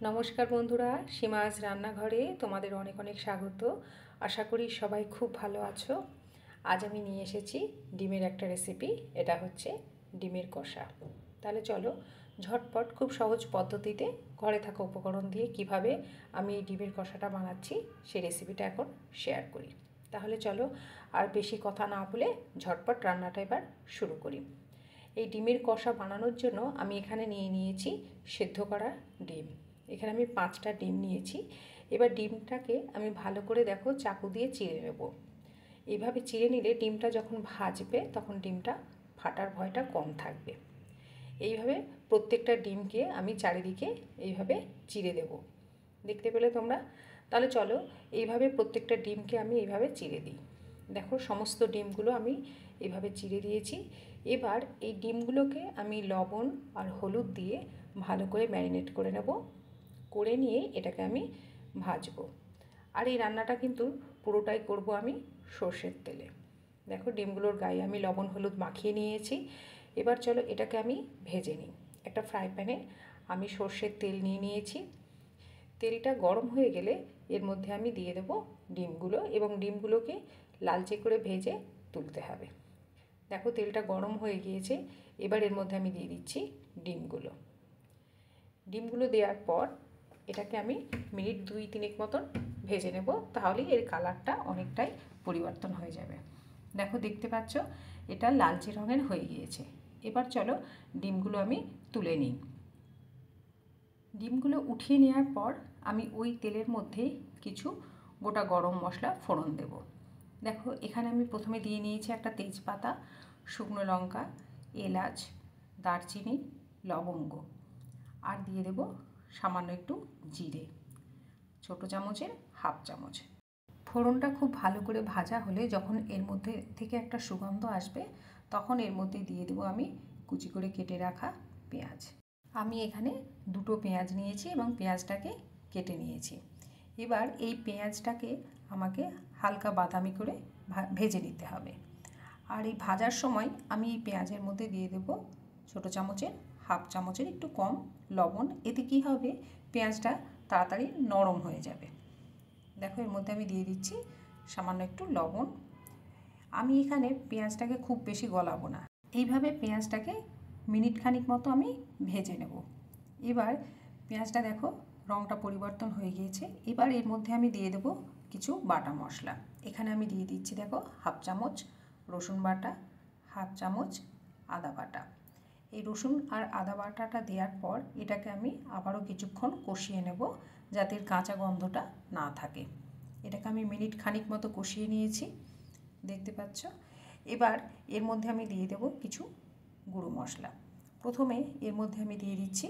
নমস্কার বন্ধুরা, সীমাজ রান্নাঘরে তোমাদের অনেক অনেক স্বাগত। আশা করি সবাই খুব ভালো আছো। আজ আমি নিয়ে এসেছি ডিমের একটা রেসিপি। এটা হচ্ছে ডিমের কষা। তাহলে চলো ঝটপট খুব সহজ পদ্ধতিতে ঘরে থাকা উপকরণ দিয়ে কিভাবে আমি এই ডিমের কষাটা বানাচ্ছি সেই রেসিপিটা এখন শেয়ার করি। তাহলে চলো আর বেশি কথা না বলে ঝটপট রান্নাটা এবার শুরু করি। এই ডিমের কষা বানানোর জন্য আমি এখানে নিয়েছি সেদ্ধ করা ডিম। এখানে আমি 5টা ডিম নিয়েছি। এবার ডিমটাকে আমি ভালো করে দেখো চাকু দিয়ে চিড়ে নেব। এইভাবে চিড়ে নিলে ডিমটা যখন ভাজবে তখন ডিমটা ফাটার ভয়টা কম থাকবে। এইভাবে প্রত্যেকটা ডিমকে আমি চারিদিকে এইভাবে চিড়ে দেব। দেখতে পেলে তোমরা? তাহলে চলো এইভাবে প্রত্যেকটা ডিমকে আমি এইভাবে চিড়ে দিই। দেখো সমস্ত ডিমগুলো আমি এইভাবে চিড়ে দিয়েছি। এবার এই ডিমগুলোকে আমি লবণ আর হলুদ দিয়ে ভালো করে ম্যারিনেট করে নেব। করে নিয়ে এটাকে আমি ভাজবো। আর এই রান্নাটা কিন্তু পুরোটাই করব আমি সর্ষের তেলে। দেখো ডিমগুলোর গায়ে আমি লবণ হলুদ মাখিয়ে নিয়েছি। এবার চলো এটাকে আমি ভেজে নিই। একটা ফ্রাই প্যানে আমি সর্ষের তেল নিয়েছি। তেলটা গরম হয়ে গেলে এর মধ্যে আমি দিয়ে দেবো ডিমগুলো এবং ডিমগুলোকে লালচে করে ভেজে তুলতে হবে। দেখো তেলটা গরম হয়ে গিয়েছে। এবার এর মধ্যে আমি দিয়ে দিচ্ছি ডিমগুলো দেওয়ার পর এটাকে আমি মিনিট 2-3 মতন ভেজে নেব। তাহলেই এর কালারটা অনেকটাই পরিবর্তন হয়ে যাবে। দেখো দেখতে পাচ্ছ এটা লালচে রঙের হয়ে গিয়েছে। এবার চলো ডিমগুলো আমি তুলে নিই। ডিমগুলো উঠিয়ে নেওয়ার পর আমি ওই তেলের মধ্যে কিছু গোটা গরম মশলা ফোড়ন দেব। দেখো এখানে আমি প্রথমে দিয়ে নিয়েছি একটা তেজপাতা, শুকনো লঙ্কা, এলাচ, দারচিনি, লবঙ্গ আর দিয়ে দেব সামান্য একটু জিরে, ছোটো চামচের হাফ চামচ। ফোড়নটা খুব ভালো করে ভাজা হলে যখন এর মধ্যে থেকে একটা সুগন্ধ আসবে তখন এর মধ্যে দিয়ে দেবো আমি কুচি করে কেটে রাখা পেঁয়াজ। আমি এখানে 2টো পেঁয়াজ নিয়েছি এবং পেঁয়াজটাকে কেটে নিয়েছি। এবার এই পেঁয়াজটাকে আমাকে হালকা বাদামি করে ভেজে নিতে হবে। আর এই ভাজার সময় আমি এই পেঁয়াজের মধ্যে দিয়ে দেব ছোটো চামচের হাফ চামচের একটু কম লবণ। এতে কী হবে, পেঁয়াজটা তাড়াতাড়ি নরম হয়ে যাবে। দেখো এর মধ্যে আমি দিয়ে দিচ্ছি সামান্য একটু লবণ। আমি এখানে পেঁয়াজটাকে খুব বেশি গলাবো না, এইভাবে পেঁয়াজটাকে মিনিট খানিক মতো আমি ভেজে নেব। এবার পেঁয়াজটা দেখো রঙটা পরিবর্তন হয়ে গিয়েছে। এবার এর মধ্যে আমি দিয়ে দেব কিছু বাটা মশলা। এখানে আমি দিয়ে দিচ্ছি দেখো হাফ চামচ রসুন বাটা, হাফ চামচ আদা বাটা। এই রসুন আর আদা বাটাটা দেওয়ার পর এটাকে আমি আবারও কিছুক্ষণ কষিয়ে নেব যাতে এর কাঁচা গন্ধটা না থাকে। এটাকে আমি মিনিট খানিক মতো কষিয়ে নিয়েছি, দেখতে পাচ্ছ। এবার এর মধ্যে আমি দিয়ে দেব কিছু গুঁড়ো মশলা। প্রথমে এর মধ্যে আমি দিয়ে দিচ্ছি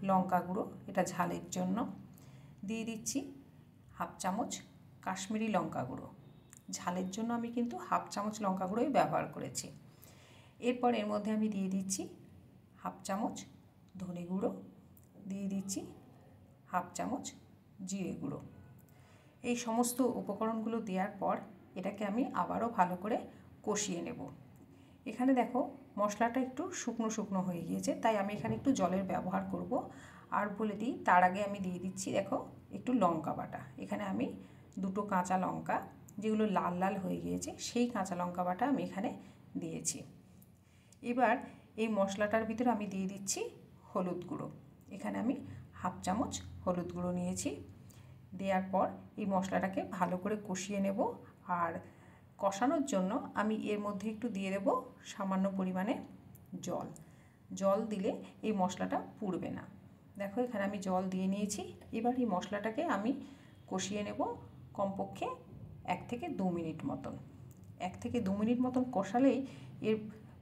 লঙ্কা গুঁড়ো, এটা ঝালের জন্য। দিয়ে দিচ্ছি হাফ চামচ কাশ্মীরি লঙ্কা গুঁড়ো, ঝালের জন্য আমি কিন্তু হাফ চামচ লঙ্কা গুঁড়োই ব্যবহার করেছি। এরপর এর মধ্যে আমি দিয়ে দিচ্ছি হাফ চামচ ধনে গুঁড়ো, দিয়ে দিচ্ছি হাফ চামচ জিরে গুঁড়ো। এই সমস্ত উপকরণগুলো দেওয়ার পর এটাকে আমি আবারও ভালো করে কষিয়ে নেব। এখানে দেখো মশলাটা একটু শুকনো শুকনো হয়ে গিয়েছে, তাই আমি এখানে একটু জলের ব্যবহার করব। আর বলে দিই তার আগে আমি দিয়ে দিচ্ছি দেখো একটু লঙ্কা বাটা। এখানে আমি 2টো কাঁচা লঙ্কা যেগুলো লাল লাল হয়ে গিয়েছে সেই কাঁচা লঙ্কা বাটা আমি এখানে দিয়েছি। এবার এই মশলাটার ভিতরে আমি দিয়ে দিচ্ছি হলুদ গুঁড়ো। এখানে আমি হাফ চামচ হলুদ গুঁড়ো নিয়েছি। দেওয়ার পর এই মশলাটাকে ভালো করে কষিয়ে নেব। আর কষানোর জন্য আমি এর মধ্যে একটু দিয়ে দেব সামান্য পরিমাণে জল। জল দিলে এই মশলাটা পুড়বে না। দেখো এখানে আমি জল দিয়ে নিয়েছি। এবার এই মশলাটাকে আমি কষিয়ে নেব কমপক্ষে 1 থেকে 2 মিনিট মতন। 1 থেকে 2 মিনিট মতন কষালেই এর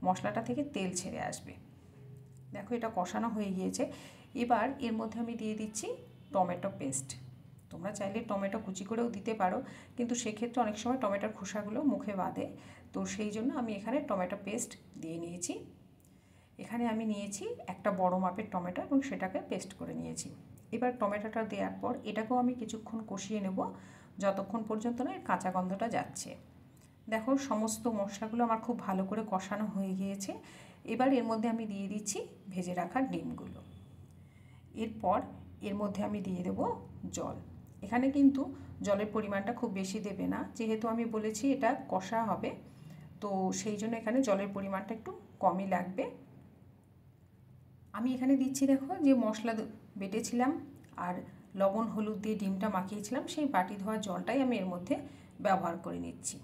মশলাটা থেকে তেল ছেড়ে আসবে। দেখো এটা কষানো হয়ে গিয়েছে। এবার এর মধ্যে আমি দিয়ে দিচ্ছি টমেটো পেস্ট। তোমরা চাইলে টমেটো কুচি করেও দিতে পারো, কিন্তু সেক্ষেত্রে অনেক সময় টমেটোর খোসাগুলো মুখে বাঁধে, তো সেই জন্য আমি এখানে টমেটো পেস্ট দিয়ে নিয়েছি। এখানে আমি নিয়েছি একটা বড় মাপের টমেটো এবং সেটাকে পেস্ট করে নিয়েছি। এবার টমেটোটা দেওয়ার পর এটাকেও আমি কিছুক্ষণ কষিয়ে নেব যতক্ষণ পর্যন্ত না এর কাঁচা গন্ধটা যাচ্ছে। দেখো সমস্ত মশলাগুলো আমার খুব ভালো করে কষানো হয়ে গিয়েছে। এবার এর মধ্যে আমি দিয়ে দিচ্ছি ভেজে রাখা ডিমগুলো। এরপর এর মধ্যে আমি দিয়ে দেব জল। এখানে কিন্তু জলের পরিমাণটা খুব বেশি দেবে না, যেহেতু আমি বলেছি এটা কষা হবে, তো সেই জন্য এখানে জলের পরিমাণটা একটু কমই লাগবে। আমি এখানে দিচ্ছি, দেখো যে মশলা বেটেছিলাম আর লবণ হলুদ দিয়ে ডিমটা মাখিয়েছিলাম, সেই বাটি ধোয়া জলটাই আমি এর মধ্যে ব্যবহার করে নিচ্ছি।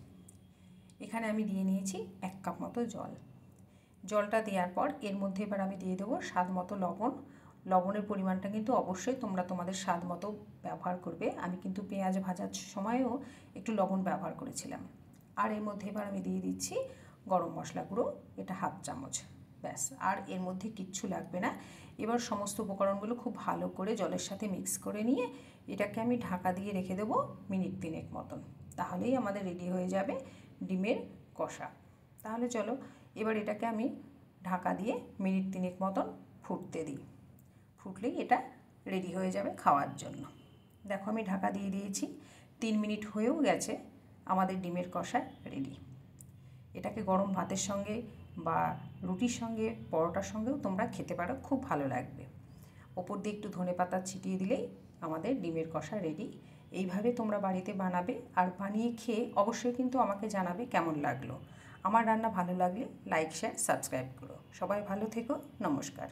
এখানে আমি দিয়ে নিয়েছি 1 কাপ মতো জল। জলটা দেওয়ার পর এর মধ্যে এবার আমি দিয়ে দেবো স্বাদ মতো লবণ। লবণের পরিমাণটা কিন্তু অবশ্যই তোমরা তোমাদের স্বাদ মতো ব্যবহার করবে। আমি কিন্তু পেঁয়াজ ভাজার সময়ও একটু লবণ ব্যবহার করেছিলাম। আর এর মধ্যে এবার আমি দিয়ে দিচ্ছি গরম মশলা গুঁড়ো, এটা 1/2 চামচ। ব্যাস, আর এর মধ্যে কিচ্ছু লাগবে না। এবার সমস্ত উপকরণগুলো খুব ভালো করে জলের সাথে মিক্স করে নিয়ে এটাকে আমি ঢাকা দিয়ে রেখে দেবো মিনিট 3 মতন। তাহলেই আমাদের রেডি হয়ে যাবে ডিমের কষা। তাহলে চলো এবার এটাকে আমি ঢাকা দিয়ে মিনিট 3 মতন ফুটতে দিই। ফুটলেই এটা রেডি হয়ে যাবে খাওয়ার জন্য। দেখো আমি ঢাকা দিয়ে দিয়েছি, 3 মিনিট হয়েও গেছে, আমাদের ডিমের কষা রেডি। এটাকে গরম ভাতের সঙ্গে বা রুটির সঙ্গে, পরোটার সঙ্গেও তোমরা খেতে পারো, খুব ভালো লাগবে। ওপর দিয়ে একটু ধনেপাতা ছিটিয়ে দিলেই আমাদের ডিমের কষা রেডি। এইভাবে তোমরা বাড়িতে বানাবে আর বানিয়ে খেয়ে অবশ্যই কিন্তু আমাকে জানাবে কেমন লাগলো। আমার রান্না ভালো লাগলে লাইক, শেয়ার, সাবস্ক্রাইব করো। সবাই ভালো থেকো, নমস্কার।